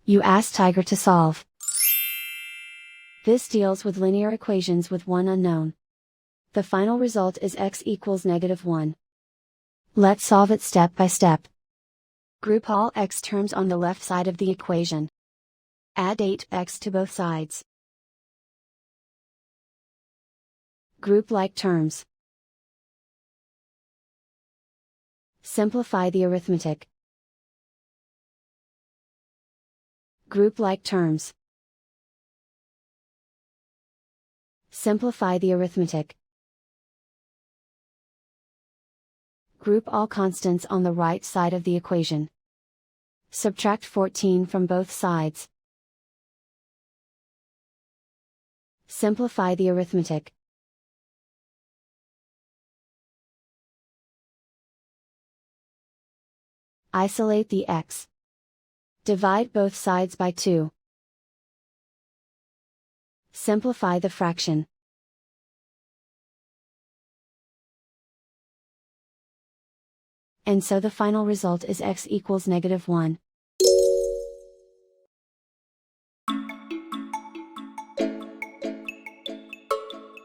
You ask Tiger to solve. This deals with linear equations with one unknown. The final result is x equals -1. Let's solve it step by step. Group all x terms on the left side of the equation. Add 8x to both sides. Group like terms. Simplify the arithmetic. Group like terms. Simplify the arithmetic. Group all constants on the right side of the equation. Subtract 14 from both sides. Simplify the arithmetic. Isolate the x. Divide both sides by 2. Simplify the fraction. And so the final result is x equals -1.